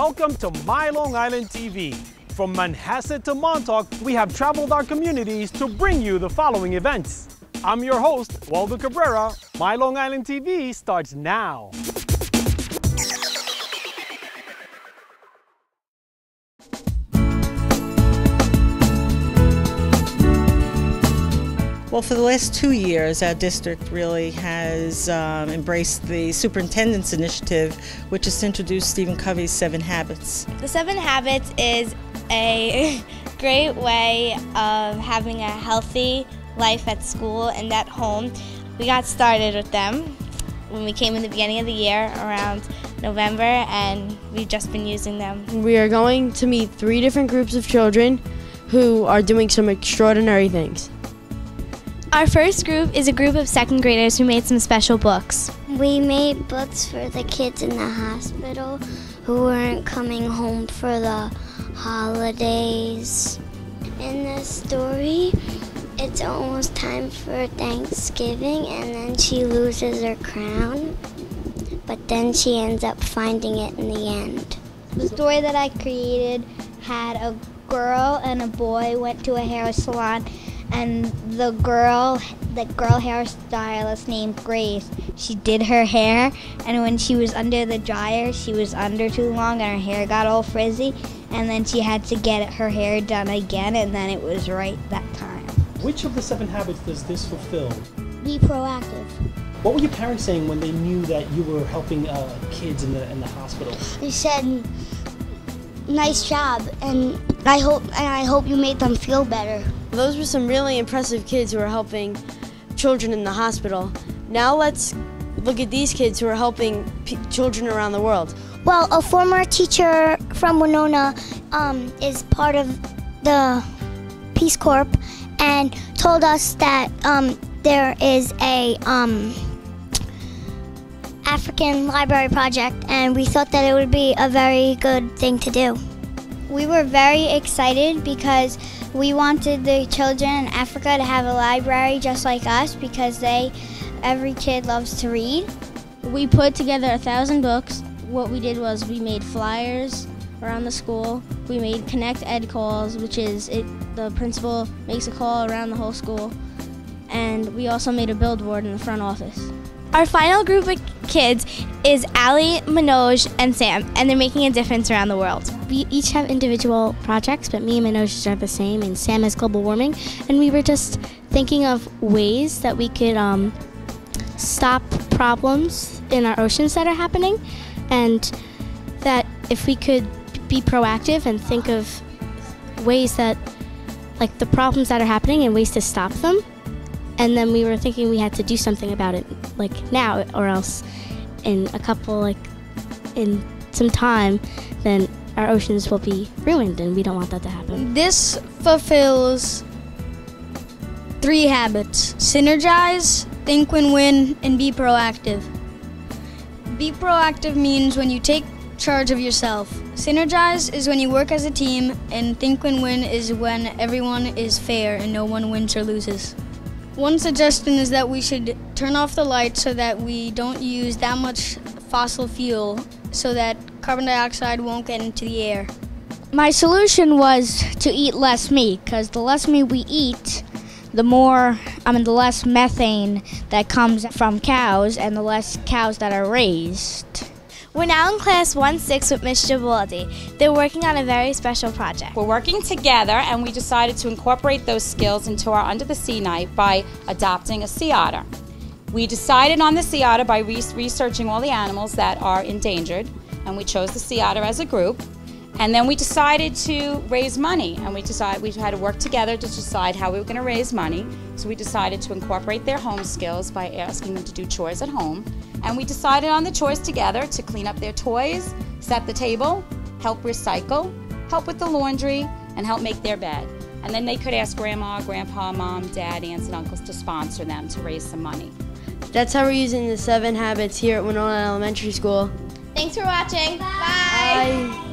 Welcome to My Long Island TV. From Manhasset to Montauk, we have traveled our communities to bring you the following events. I'm your host, Waldo Cabrera. My Long Island TV starts now. Well, for the last 2 years, our district really has embraced the Superintendent's Initiative, which is to introduce Stephen Covey's 7 Habits. The 7 Habits is a great way of having a healthy life at school and at home. We got started with them when we came in the beginning of the year around November, and we've just been using them. We are going to meet 3 different groups of children who are doing some extraordinary things. Our first group is a group of 2nd graders who made some special books. We made books for the kids in the hospital who weren't coming home for the holidays. In the story, it's almost time for Thanksgiving, and then she loses her crown, but then she ends up finding it in the end. The story that I created had a girl and a boy went to a hair salon, and the girl hairstylist named Grace, she did her hair, and when she was under the dryer, she was under too long and her hair got all frizzy, and then she had to get her hair done again, and then it was right that time. Which of the 7 habits does this fulfill? Be proactive. What were your parents saying when they knew that you were helping kids in the hospital? They said, nice job, and I hope you made them feel better. Those were some really impressive kids who are helping children in the hospital. Now let's look at these kids who are helping children around the world. Well, a former teacher from Wenonah is part of the Peace Corps and told us that there is a African library project, and we thought that it would be a very good thing to do. We were very excited because we wanted the children in Africa to have a library just like us, because every kid loves to read. We put together 1,000 books. What we did was we made flyers around the school. We made Connect Ed calls, which is the principal makes a call around the whole school. And we also made a billboard in the front office. Our final group of kids is Allie, Manoj, and Sam, and they're making a difference around the world. We each have individual projects, but me and Manoj are the same, and Sam has global warming. And we were just thinking of ways that we could stop problems in our oceans that are happening, and that if we could be proactive and think of ways that, like, the problems that are happening and ways to stop them. And then we were thinking we had to do something about it, like now, or else in in some time, then our oceans will be ruined, and we don't want that to happen. This fulfills 3 habits: synergize, think win-win, and be proactive. Be proactive means when you take charge of yourself. Synergize is when you work as a team, and think win-win is when everyone is fair and no one wins or loses. One suggestion is that we should turn off the lights so that we don't use that much fossil fuel, so that carbon dioxide won't get into the air. My solution was to eat less meat, because the less meat we eat, the less methane that comes from cows and the less cows that are raised. We're now in class 1-6 with Miss Gibaldi. They're working on a very special project. We're working together, and we decided to incorporate those skills into our Under the Sea night by adopting a sea otter. We decided on the sea otter by researching all the animals that are endangered, and we chose the sea otter as a group. And then we decided to raise money, and we had to work together to decide how we were going to raise money. So we decided to incorporate their home skills by asking them to do chores at home. And we decided on the chores together to clean up their toys, set the table, help recycle, help with the laundry, and help make their bed. And then they could ask Grandma, Grandpa, Mom, Dad, aunts, and uncles to sponsor them to raise some money. That's how we're using the 7 habits here at Wenonah Elementary School. Thanks for watching. Bye. Bye.